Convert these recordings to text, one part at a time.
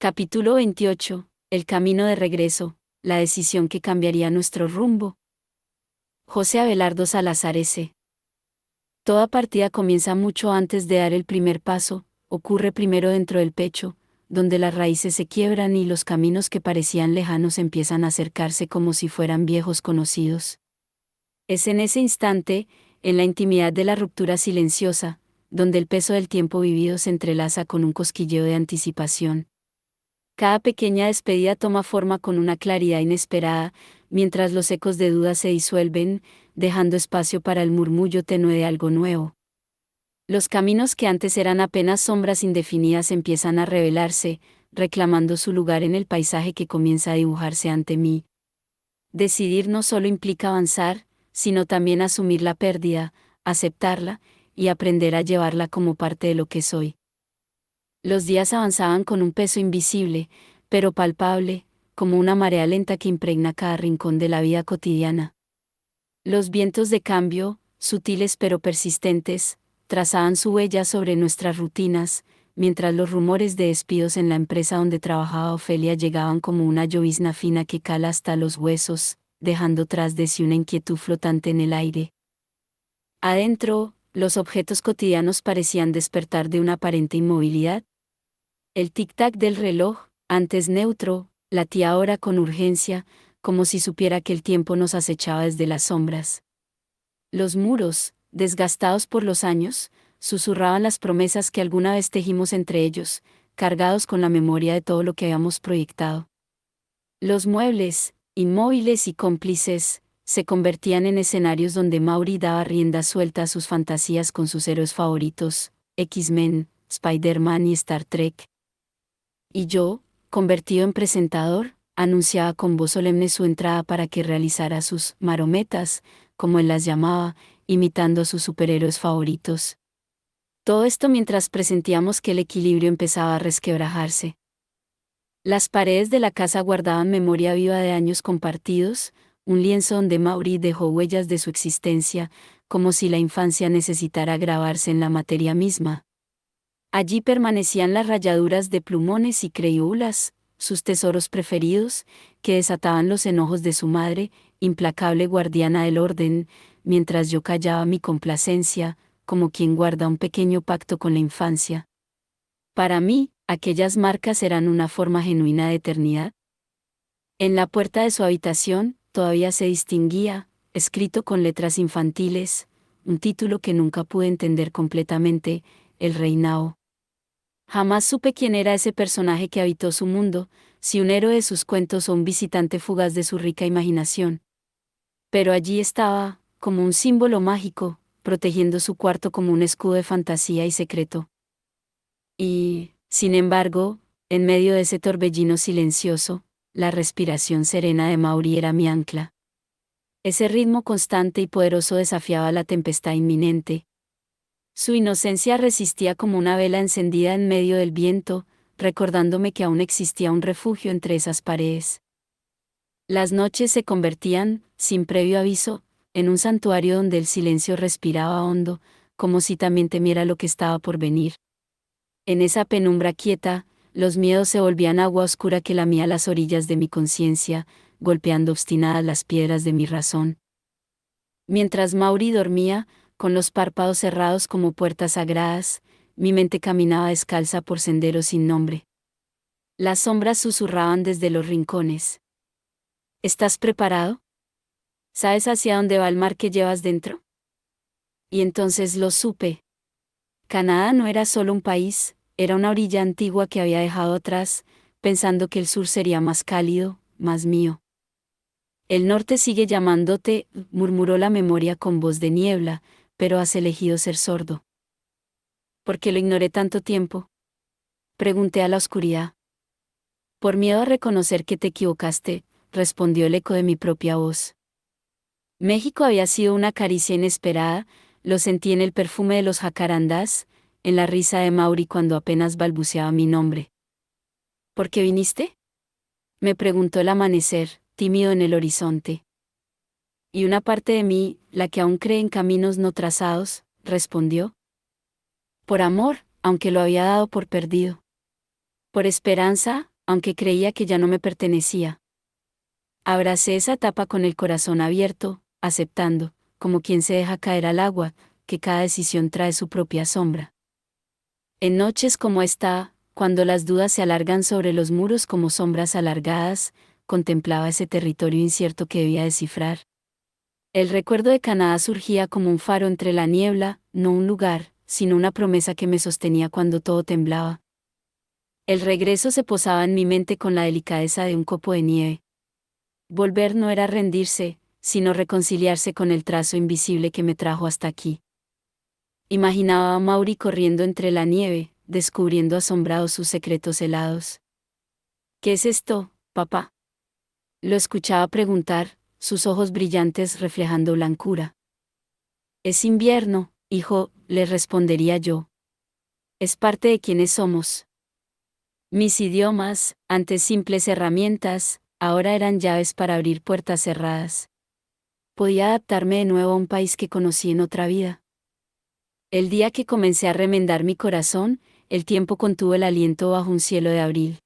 Capítulo 28. El camino de regreso, la decisión que cambiaría nuestro rumbo. José Abelardo Salazar S. Toda partida comienza mucho antes de dar el primer paso, ocurre primero dentro del pecho, donde las raíces se quiebran y los caminos que parecían lejanos empiezan a acercarse como si fueran viejos conocidos. Es en ese instante, en la intimidad de la ruptura silenciosa, donde el peso del tiempo vivido se entrelaza con un cosquilleo de anticipación. Cada pequeña despedida toma forma con una claridad inesperada, mientras los ecos de duda se disuelven, dejando espacio para el murmullo tenue de algo nuevo. Los caminos que antes eran apenas sombras indefinidas empiezan a revelarse, reclamando su lugar en el paisaje que comienza a dibujarse ante mí. Decidir no solo implica avanzar, sino también asumir la pérdida, aceptarla, y aprender a llevarla como parte de lo que soy. Los días avanzaban con un peso invisible, pero palpable, como una marea lenta que impregna cada rincón de la vida cotidiana. Los vientos de cambio, sutiles pero persistentes, trazaban su huella sobre nuestras rutinas, mientras los rumores de despidos en la empresa donde trabajaba Ofelia llegaban como una llovizna fina que cala hasta los huesos, dejando tras de sí una inquietud flotante en el aire. Adentro, los objetos cotidianos parecían despertar de una aparente inmovilidad. El tic-tac del reloj, antes neutro, latía ahora con urgencia, como si supiera que el tiempo nos acechaba desde las sombras. Los muros, desgastados por los años, susurraban las promesas que alguna vez tejimos entre ellos, cargados con la memoria de todo lo que habíamos proyectado. Los muebles, inmóviles y cómplices, se convertían en escenarios donde Maury daba rienda suelta a sus fantasías con sus héroes favoritos, X-Men, Spider-Man y Star Trek. Y yo, convertido en presentador, anunciaba con voz solemne su entrada para que realizara sus marometas, como él las llamaba, imitando a sus superhéroes favoritos. Todo esto mientras presentíamos que el equilibrio empezaba a resquebrajarse. Las paredes de la casa guardaban memoria viva de años compartidos, un lienzo donde Maury dejó huellas de su existencia, como si la infancia necesitara grabarse en la materia misma. Allí permanecían las rayaduras de plumones y crayolas, sus tesoros preferidos, que desataban los enojos de su madre, implacable guardiana del orden, mientras yo callaba mi complacencia, como quien guarda un pequeño pacto con la infancia. Para mí, aquellas marcas eran una forma genuina de eternidad. En la puerta de su habitación, todavía se distinguía, escrito con letras infantiles, un título que nunca pude entender completamente, El Reinao. Jamás supe quién era ese personaje que habitó su mundo, si un héroe de sus cuentos o un visitante fugaz de su rica imaginación. Pero allí estaba, como un símbolo mágico, protegiendo su cuarto como un escudo de fantasía y secreto. Y, sin embargo, en medio de ese torbellino silencioso, la respiración serena de Maury era mi ancla. Ese ritmo constante y poderoso desafiaba la tempestad inminente. Su inocencia resistía como una vela encendida en medio del viento, recordándome que aún existía un refugio entre esas paredes. Las noches se convertían, sin previo aviso, en un santuario donde el silencio respiraba hondo, como si también temiera lo que estaba por venir. En esa penumbra quieta, los miedos se volvían agua oscura que lamía las orillas de mi conciencia, golpeando obstinadas las piedras de mi razón. Mientras Maury dormía, con los párpados cerrados como puertas sagradas, mi mente caminaba descalza por senderos sin nombre. Las sombras susurraban desde los rincones. ¿Estás preparado? ¿Sabes hacia dónde va el mar que llevas dentro? Y entonces lo supe. Canadá no era solo un país, era una orilla antigua que había dejado atrás, pensando que el sur sería más cálido, más mío. El norte sigue llamándote, murmuró la memoria con voz de niebla, pero has elegido ser sordo. ¿Por qué lo ignoré tanto tiempo? Pregunté a la oscuridad. Por miedo a reconocer que te equivocaste, respondió el eco de mi propia voz. México había sido una caricia inesperada, lo sentí en el perfume de los jacarandás, en la risa de Maury cuando apenas balbuceaba mi nombre. ¿Por qué viniste? Me preguntó el amanecer, tímido en el horizonte. Y una parte de mí, la que aún cree en caminos no trazados, respondió. Por amor, aunque lo había dado por perdido. Por esperanza, aunque creía que ya no me pertenecía. Abracé esa etapa con el corazón abierto, aceptando, como quien se deja caer al agua, que cada decisión trae su propia sombra. En noches como esta, cuando las dudas se alargan sobre los muros como sombras alargadas, contemplaba ese territorio incierto que debía descifrar. El recuerdo de Canadá surgía como un faro entre la niebla, no un lugar, sino una promesa que me sostenía cuando todo temblaba. El regreso se posaba en mi mente con la delicadeza de un copo de nieve. Volver no era rendirse, sino reconciliarse con el trazo invisible que me trajo hasta aquí. Imaginaba a Maury corriendo entre la nieve, descubriendo asombrado sus secretos helados. ¿Qué es esto, papá? Lo escuchaba preguntar, sus ojos brillantes reflejando blancura. Es invierno, hijo, le respondería yo. Es parte de quienes somos. Mis idiomas, antes simples herramientas, ahora eran llaves para abrir puertas cerradas. Podía adaptarme de nuevo a un país que conocí en otra vida. El día que comencé a remendar mi corazón, el tiempo contuvo el aliento bajo un cielo de abril.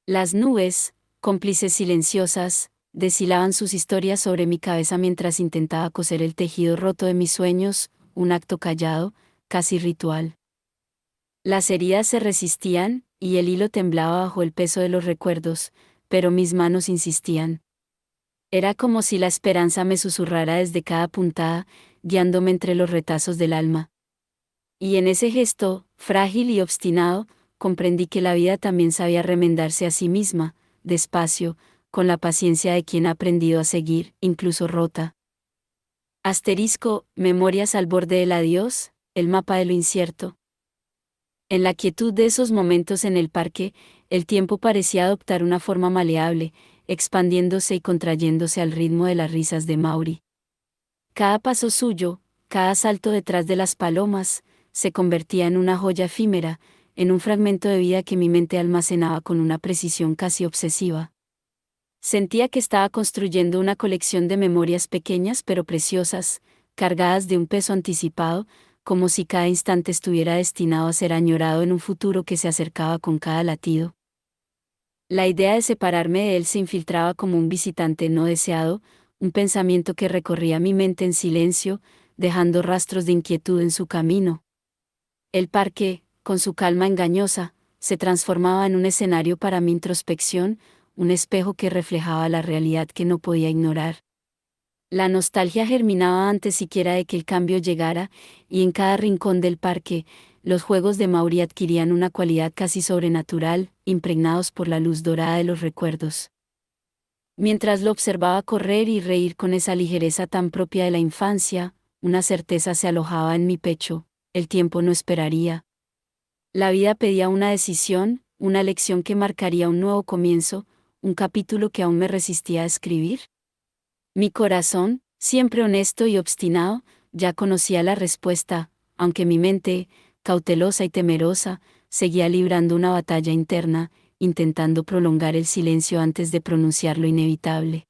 Las nubes, cómplices silenciosas, deshilaban sus historias sobre mi cabeza mientras intentaba coser el tejido roto de mis sueños, un acto callado, casi ritual. Las heridas se resistían, y el hilo temblaba bajo el peso de los recuerdos, pero mis manos insistían. Era como si la esperanza me susurrara desde cada puntada, guiándome entre los retazos del alma. Y en ese gesto, frágil y obstinado, comprendí que la vida también sabía remendarse a sí misma, despacio, con la paciencia de quien ha aprendido a seguir, incluso rota. Memorias al borde del adiós, el mapa de lo incierto. En la quietud de esos momentos en el parque, el tiempo parecía adoptar una forma maleable, expandiéndose y contrayéndose al ritmo de las risas de Maury. Cada paso suyo, cada salto detrás de las palomas, se convertía en una joya efímera, en un fragmento de vida que mi mente almacenaba con una precisión casi obsesiva. Sentía que estaba construyendo una colección de memorias pequeñas pero preciosas, cargadas de un peso anticipado, como si cada instante estuviera destinado a ser añorado en un futuro que se acercaba con cada latido. La idea de separarme de él se infiltraba como un visitante no deseado, un pensamiento que recorría mi mente en silencio, dejando rastros de inquietud en su camino. El parque, con su calma engañosa, se transformaba en un escenario para mi introspección, un espejo que reflejaba la realidad que no podía ignorar. La nostalgia germinaba antes siquiera de que el cambio llegara, y en cada rincón del parque, los juegos de Maury adquirían una cualidad casi sobrenatural, impregnados por la luz dorada de los recuerdos. Mientras lo observaba correr y reír con esa ligereza tan propia de la infancia, una certeza se alojaba en mi pecho: el tiempo no esperaría. La vida pedía una decisión, una lección que marcaría un nuevo comienzo, un capítulo que aún me resistía a escribir. Mi corazón, siempre honesto y obstinado, ya conocía la respuesta, aunque mi mente, cautelosa y temerosa, seguía librando una batalla interna, intentando prolongar el silencio antes de pronunciar lo inevitable.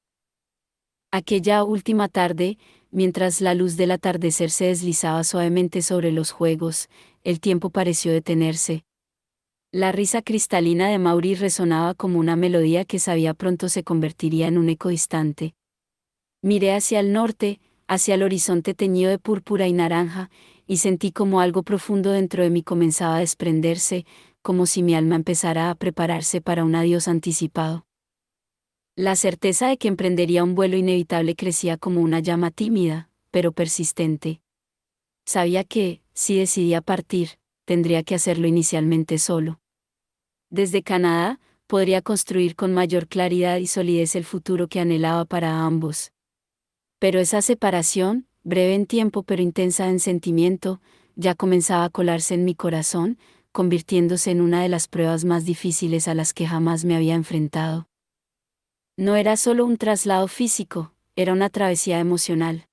Aquella última tarde, mientras la luz del atardecer se deslizaba suavemente sobre los juegos, el tiempo pareció detenerse. La risa cristalina de Maury resonaba como una melodía que sabía pronto se convertiría en un eco distante. Miré hacia el norte, hacia el horizonte teñido de púrpura y naranja, y sentí como algo profundo dentro de mí comenzaba a desprenderse, como si mi alma empezara a prepararse para un adiós anticipado. La certeza de que emprendería un vuelo inevitable crecía como una llama tímida, pero persistente. Sabía que, si decidía partir, tendría que hacerlo inicialmente solo. Desde Canadá, podría construir con mayor claridad y solidez el futuro que anhelaba para ambos. Pero esa separación, breve en tiempo pero intensa en sentimiento, ya comenzaba a colarse en mi corazón, convirtiéndose en una de las pruebas más difíciles a las que jamás me había enfrentado. No era solo un traslado físico, era una travesía emocional.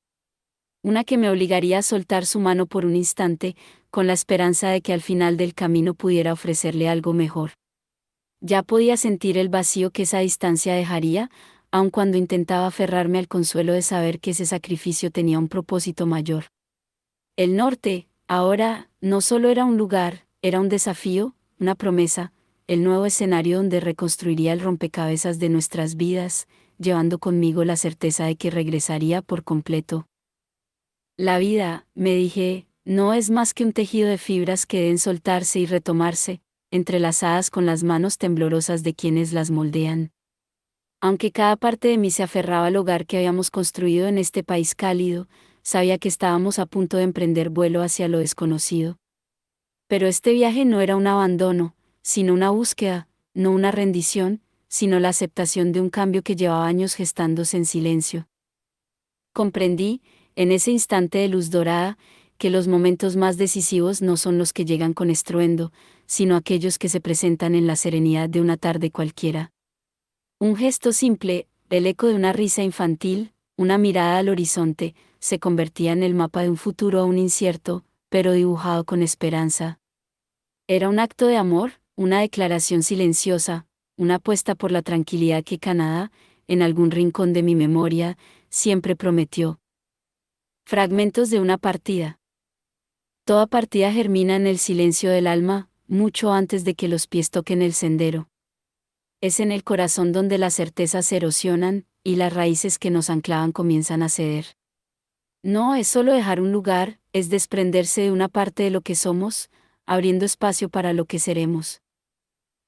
Una que me obligaría a soltar su mano por un instante, con la esperanza de que al final del camino pudiera ofrecerle algo mejor. Ya podía sentir el vacío que esa distancia dejaría, aun cuando intentaba aferrarme al consuelo de saber que ese sacrificio tenía un propósito mayor. El norte, ahora, no solo era un lugar, era un desafío, una promesa, el nuevo escenario donde reconstruiría el rompecabezas de nuestras vidas, llevando conmigo la certeza de que regresaría por completo. La vida, me dije, no es más que un tejido de fibras que deben soltarse y retomarse, entrelazadas con las manos temblorosas de quienes las moldean. Aunque cada parte de mí se aferraba al hogar que habíamos construido en este país cálido, sabía que estábamos a punto de emprender vuelo hacia lo desconocido. Pero este viaje no era un abandono, sino una búsqueda, no una rendición, sino la aceptación de un cambio que llevaba años gestándose en silencio. Comprendí, en ese instante de luz dorada, que los momentos más decisivos no son los que llegan con estruendo, sino aquellos que se presentan en la serenidad de una tarde cualquiera. Un gesto simple, el eco de una risa infantil, una mirada al horizonte, se convertía en el mapa de un futuro aún incierto, pero dibujado con esperanza. Era un acto de amor, una declaración silenciosa, una apuesta por la tranquilidad que Canadá, en algún rincón de mi memoria, siempre prometió. Fragmentos de una partida. Toda partida germina en el silencio del alma, mucho antes de que los pies toquen el sendero. Es en el corazón donde las certezas se erosionan, y las raíces que nos anclaban comienzan a ceder. No es solo dejar un lugar, es desprenderse de una parte de lo que somos, abriendo espacio para lo que seremos.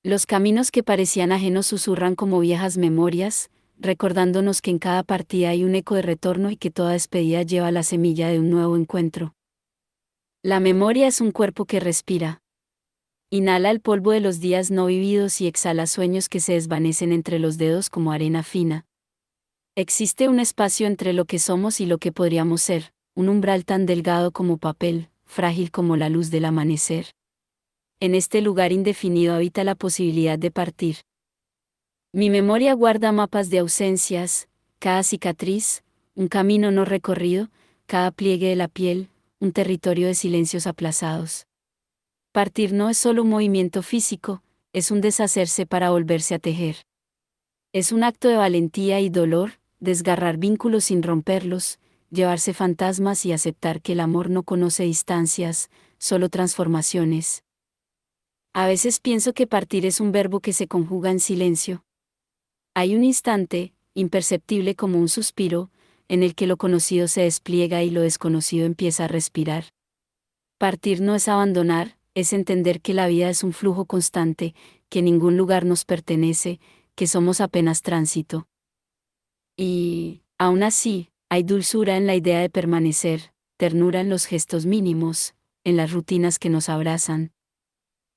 Los caminos que parecían ajenos susurran como viejas memorias, recordándonos que en cada partida hay un eco de retorno y que toda despedida lleva la semilla de un nuevo encuentro. La memoria es un cuerpo que respira. Inhala el polvo de los días no vividos y exhala sueños que se desvanecen entre los dedos como arena fina. Existe un espacio entre lo que somos y lo que podríamos ser, un umbral tan delgado como papel, frágil como la luz del amanecer. En este lugar indefinido habita la posibilidad de partir. Mi memoria guarda mapas de ausencias, cada cicatriz, un camino no recorrido, cada pliegue de la piel, un territorio de silencios aplazados. Partir no es solo un movimiento físico, es un deshacerse para volverse a tejer. Es un acto de valentía y dolor, desgarrar vínculos sin romperlos, llevarse fantasmas y aceptar que el amor no conoce distancias, solo transformaciones. A veces pienso que partir es un verbo que se conjuga en silencio. Hay un instante, imperceptible como un suspiro, en el que lo conocido se despliega y lo desconocido empieza a respirar. Partir no es abandonar, es entender que la vida es un flujo constante, que ningún lugar nos pertenece, que somos apenas tránsito. Y, aún así, hay dulzura en la idea de permanecer, ternura en los gestos mínimos, en las rutinas que nos abrazan.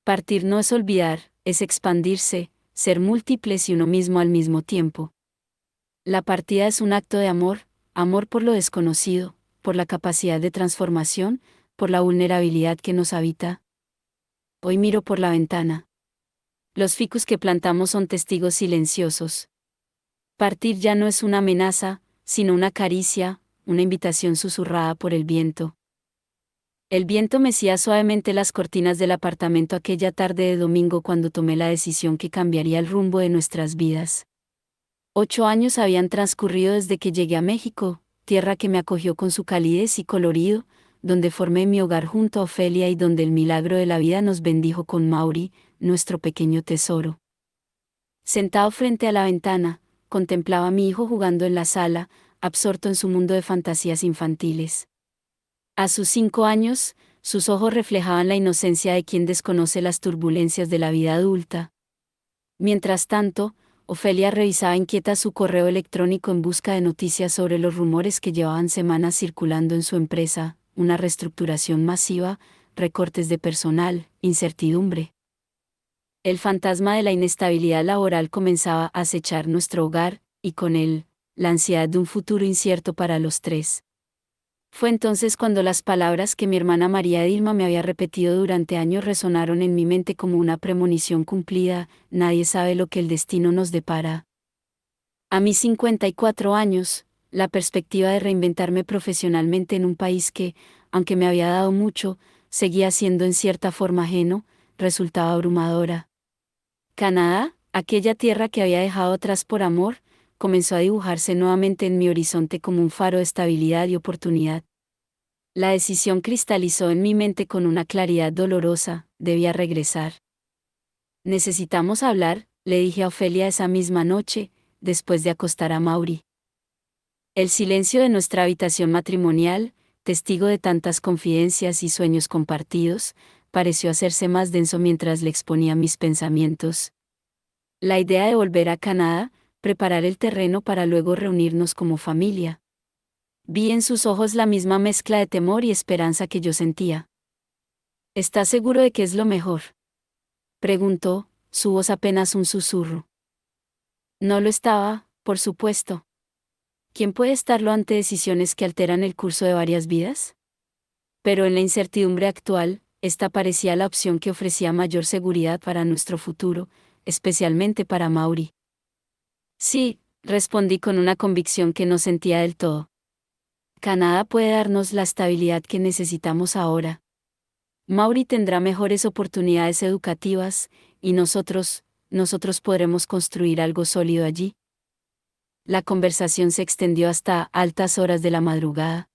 Partir no es olvidar, es expandirse, ser múltiples y uno mismo al mismo tiempo. La partida es un acto de amor, amor por lo desconocido, por la capacidad de transformación, por la vulnerabilidad que nos habita. Hoy miro por la ventana. Los ficus que plantamos son testigos silenciosos. Partir ya no es una amenaza, sino una caricia, una invitación susurrada por el viento. El viento mecía suavemente las cortinas del apartamento aquella tarde de domingo cuando tomé la decisión que cambiaría el rumbo de nuestras vidas. 8 años habían transcurrido desde que llegué a México, tierra que me acogió con su calidez y colorido, donde formé mi hogar junto a Ofelia y donde el milagro de la vida nos bendijo con Mauri, nuestro pequeño tesoro. Sentado frente a la ventana, contemplaba a mi hijo jugando en la sala, absorto en su mundo de fantasías infantiles. A sus 5 años, sus ojos reflejaban la inocencia de quien desconoce las turbulencias de la vida adulta. Mientras tanto, Ofelia revisaba inquieta su correo electrónico en busca de noticias sobre los rumores que llevaban semanas circulando en su empresa, una reestructuración masiva, recortes de personal, incertidumbre. El fantasma de la inestabilidad laboral comenzaba a acechar nuestro hogar, y con él, la ansiedad de un futuro incierto para los tres. Fue entonces cuando las palabras que mi hermana María Dilma me había repetido durante años resonaron en mi mente como una premonición cumplida: nadie sabe lo que el destino nos depara. A mis 54 años, la perspectiva de reinventarme profesionalmente en un país que, aunque me había dado mucho, seguía siendo en cierta forma ajeno, resultaba abrumadora. Canadá, aquella tierra que había dejado atrás por amor, comenzó a dibujarse nuevamente en mi horizonte como un faro de estabilidad y oportunidad. La decisión cristalizó en mi mente con una claridad dolorosa: debía regresar. Necesitamos hablar, le dije a Ofelia esa misma noche, después de acostar a Maury. El silencio de nuestra habitación matrimonial, testigo de tantas confidencias y sueños compartidos, pareció hacerse más denso mientras le exponía mis pensamientos. La idea de volver a Canadá, preparar el terreno para luego reunirnos como familia. Vi en sus ojos la misma mezcla de temor y esperanza que yo sentía. ¿Estás seguro de que es lo mejor?, preguntó, su voz apenas un susurro. No lo estaba, por supuesto. ¿Quién puede estarlo ante decisiones que alteran el curso de varias vidas? Pero en la incertidumbre actual, esta parecía la opción que ofrecía mayor seguridad para nuestro futuro, especialmente para Maury. Sí, respondí con una convicción que no sentía del todo. Canadá puede darnos la estabilidad que necesitamos ahora. Maury tendrá mejores oportunidades educativas, y nosotros podremos construir algo sólido allí. La conversación se extendió hasta altas horas de la madrugada.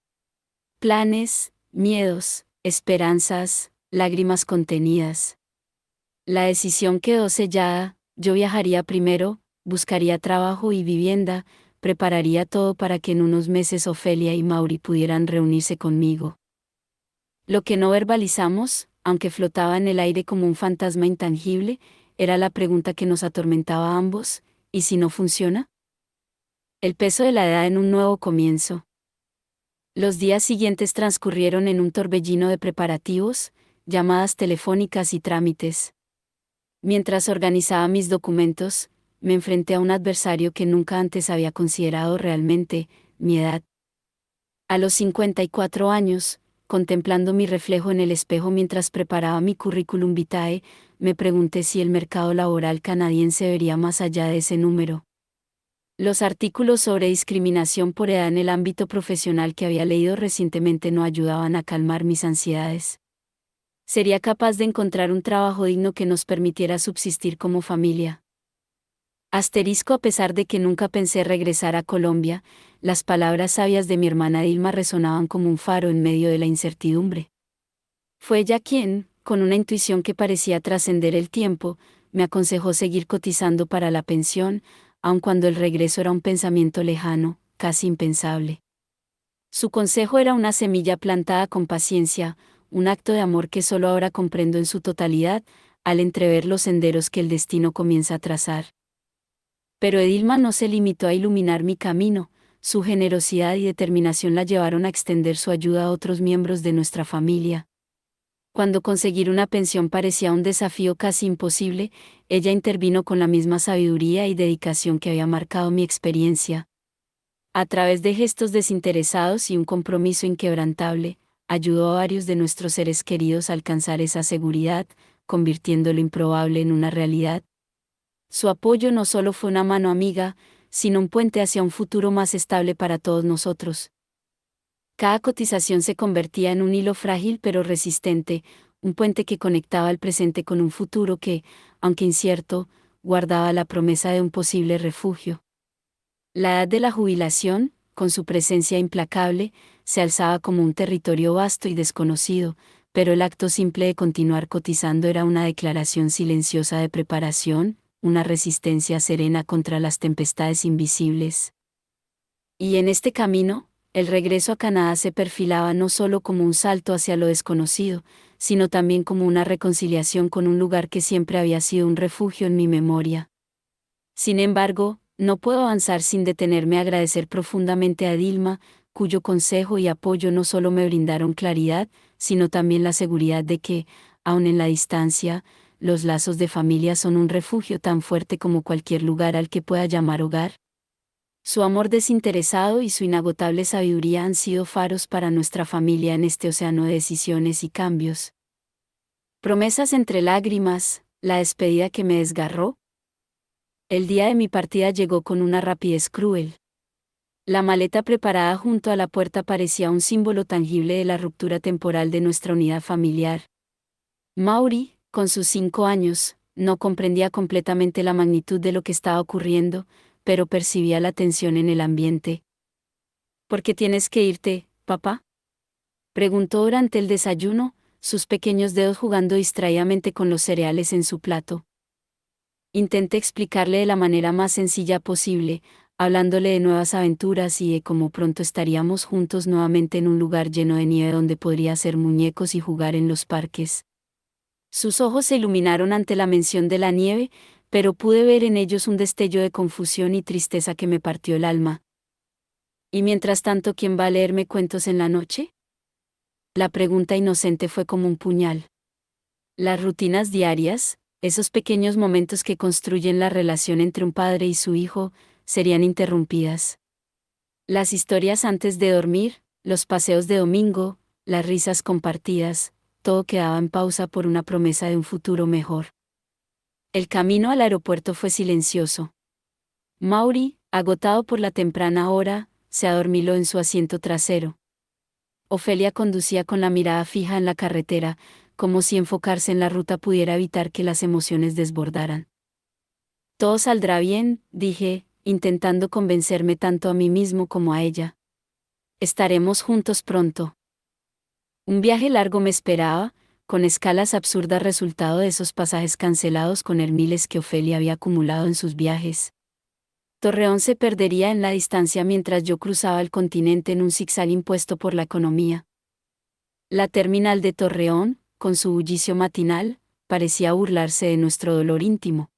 Planes, miedos, esperanzas, lágrimas contenidas. La decisión quedó sellada, yo viajaría primero, buscaría trabajo y vivienda, prepararía todo para que en unos meses Ofelia y Maury pudieran reunirse conmigo. Lo que no verbalizamos, aunque flotaba en el aire como un fantasma intangible, era la pregunta que nos atormentaba a ambos: ¿y si no funciona? El peso de la edad en un nuevo comienzo. Los días siguientes transcurrieron en un torbellino de preparativos, llamadas telefónicas y trámites. Mientras organizaba mis documentos, me enfrenté a un adversario que nunca antes había considerado realmente: mi edad. A los 54 años, contemplando mi reflejo en el espejo mientras preparaba mi currículum vitae, me pregunté si el mercado laboral canadiense vería más allá de ese número. Los artículos sobre discriminación por edad en el ámbito profesional que había leído recientemente no ayudaban a calmar mis ansiedades. ¿Sería capaz de encontrar un trabajo digno que nos permitiera subsistir como familia? Asterisco: a pesar de que nunca pensé regresar a Colombia, las palabras sabias de mi hermana Dilma resonaban como un faro en medio de la incertidumbre. Fue ella quien, con una intuición que parecía trascender el tiempo, me aconsejó seguir cotizando para la pensión, aun cuando el regreso era un pensamiento lejano, casi impensable. Su consejo era una semilla plantada con paciencia, un acto de amor que solo ahora comprendo en su totalidad, al entrever los senderos que el destino comienza a trazar. Pero Edilma no se limitó a iluminar mi camino, su generosidad y determinación la llevaron a extender su ayuda a otros miembros de nuestra familia. Cuando conseguir una pensión parecía un desafío casi imposible, ella intervino con la misma sabiduría y dedicación que había marcado mi experiencia. A través de gestos desinteresados y un compromiso inquebrantable, ayudó a varios de nuestros seres queridos a alcanzar esa seguridad, convirtiendo lo improbable en una realidad. Su apoyo no solo fue una mano amiga, sino un puente hacia un futuro más estable para todos nosotros. Cada cotización se convertía en un hilo frágil pero resistente, un puente que conectaba el presente con un futuro que, aunque incierto, guardaba la promesa de un posible refugio. La edad de la jubilación, con su presencia implacable, se alzaba como un territorio vasto y desconocido, pero el acto simple de continuar cotizando era una declaración silenciosa de preparación, una resistencia serena contra las tempestades invisibles. Y en este camino, el regreso a Canadá se perfilaba no solo como un salto hacia lo desconocido, sino también como una reconciliación con un lugar que siempre había sido un refugio en mi memoria. Sin embargo, no puedo avanzar sin detenerme a agradecer profundamente a Dilma, cuyo consejo y apoyo no solo me brindaron claridad, sino también la seguridad de que, aun en la distancia, los lazos de familia son un refugio tan fuerte como cualquier lugar al que pueda llamar hogar. Su amor desinteresado y su inagotable sabiduría han sido faros para nuestra familia en este océano de decisiones y cambios. Promesas entre lágrimas, la despedida que me desgarró. El día de mi partida llegó con una rapidez cruel. La maleta preparada junto a la puerta parecía un símbolo tangible de la ruptura temporal de nuestra unidad familiar. Maury, con sus 5 años, no comprendía completamente la magnitud de lo que estaba ocurriendo, pero percibía la tensión en el ambiente. ¿Por qué tienes que irte, papá?, preguntó durante el desayuno, sus pequeños dedos jugando distraídamente con los cereales en su plato. Intenté explicarle de la manera más sencilla posible, hablándole de nuevas aventuras y de cómo pronto estaríamos juntos nuevamente en un lugar lleno de nieve donde podría hacer muñecos y jugar en los parques. Sus ojos se iluminaron ante la mención de la nieve, pero pude ver en ellos un destello de confusión y tristeza que me partió el alma. ¿Y mientras tanto quién va a leerme cuentos en la noche? La pregunta inocente fue como un puñal. Las rutinas diarias, esos pequeños momentos que construyen la relación entre un padre y su hijo, serían interrumpidas. Las historias antes de dormir, los paseos de domingo, las risas compartidas, todo quedaba en pausa por una promesa de un futuro mejor. El camino al aeropuerto fue silencioso. Maury, agotado por la temprana hora, se adormiló en su asiento trasero. Ofelia conducía con la mirada fija en la carretera, como si enfocarse en la ruta pudiera evitar que las emociones desbordaran. Todo saldrá bien, dije, intentando convencerme tanto a mí mismo como a ella. Estaremos juntos pronto. Un viaje largo me esperaba, con escalas absurdas resultado de esos pasajes cancelados con el miles que Ofelia había acumulado en sus viajes. Torreón se perdería en la distancia mientras yo cruzaba el continente en un zigzag impuesto por la economía. La terminal de Torreón, con su bullicio matinal, parecía burlarse de nuestro dolor íntimo.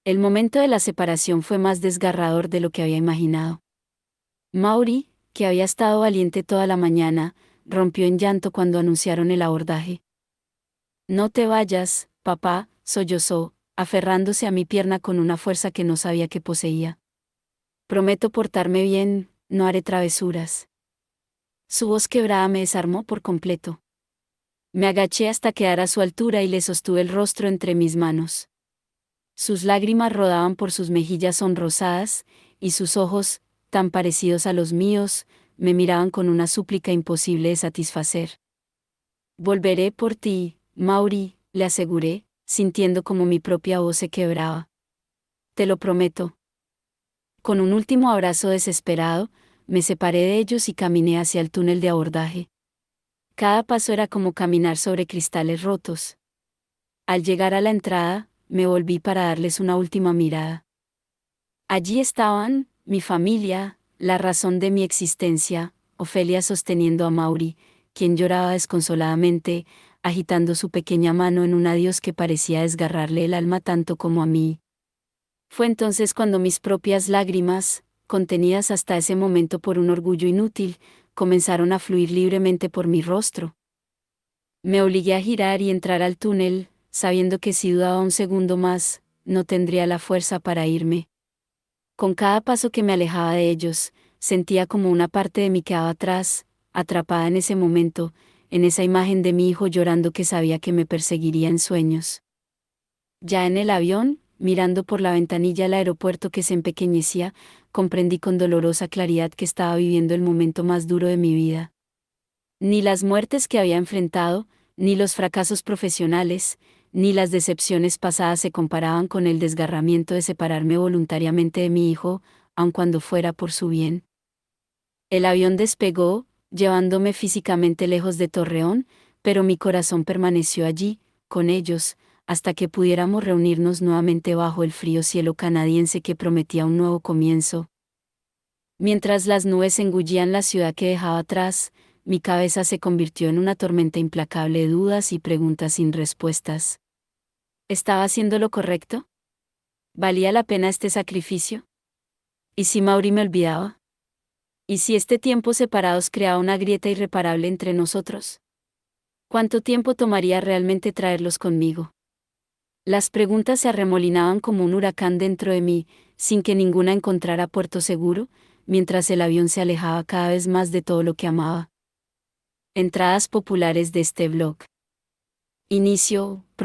El momento de la separación fue más desgarrador de lo que había imaginado. Maury, que había estado valiente toda la mañana, rompió en llanto cuando anunciaron el abordaje. No te vayas, papá, sollozó, aferrándose a mi pierna con una fuerza que no sabía que poseía. Prometo portarme bien, no haré travesuras. Su voz quebrada me desarmó por completo. Me agaché hasta quedar a su altura y le sostuve el rostro entre mis manos. Sus lágrimas rodaban por sus mejillas sonrosadas, y sus ojos, tan parecidos a los míos, me miraban con una súplica imposible de satisfacer. Volveré por ti, Maury, le aseguré, sintiendo como mi propia voz se quebraba. Te lo prometo. Con un último abrazo desesperado, me separé de ellos y caminé hacia el túnel de abordaje. Cada paso era como caminar sobre cristales rotos. Al llegar a la entrada, me volví para darles una última mirada. Allí estaban, mi familia, la razón de mi existencia, Ofelia sosteniendo a Maury, quien lloraba desconsoladamente, agitando su pequeña mano en un adiós que parecía desgarrarle el alma tanto como a mí. Fue entonces cuando mis propias lágrimas, contenidas hasta ese momento por un orgullo inútil, comenzaron a fluir libremente por mi rostro. Me obligué a girar y entrar al túnel, sabiendo que si dudaba un segundo más, no tendría la fuerza para irme. Con cada paso que me alejaba de ellos, sentía como una parte de mí quedaba atrás, atrapada en ese momento, en esa imagen de mi hijo llorando que sabía que me perseguiría en sueños. Ya en el avión, mirando por la ventanilla al aeropuerto que se empequeñecía, comprendí con dolorosa claridad que estaba viviendo el momento más duro de mi vida. Ni las muertes que había enfrentado, ni los fracasos profesionales, ni las decepciones pasadas se comparaban con el desgarramiento de separarme voluntariamente de mi hijo, aun cuando fuera por su bien. El avión despegó, llevándome físicamente lejos de Torreón, pero mi corazón permaneció allí, con ellos, hasta que pudiéramos reunirnos nuevamente bajo el frío cielo canadiense que prometía un nuevo comienzo. Mientras las nubes engullían la ciudad que dejaba atrás, mi cabeza se convirtió en una tormenta implacable de dudas y preguntas sin respuestas. ¿Estaba haciendo lo correcto? ¿Valía la pena este sacrificio? ¿Y si Maury me olvidaba? ¿Y si este tiempo separados creaba una grieta irreparable entre nosotros? ¿Cuánto tiempo tomaría realmente traerlos conmigo? Las preguntas se arremolinaban como un huracán dentro de mí, sin que ninguna encontrara puerto seguro, mientras el avión se alejaba cada vez más de todo lo que amaba. Entradas populares de este blog. Inicio.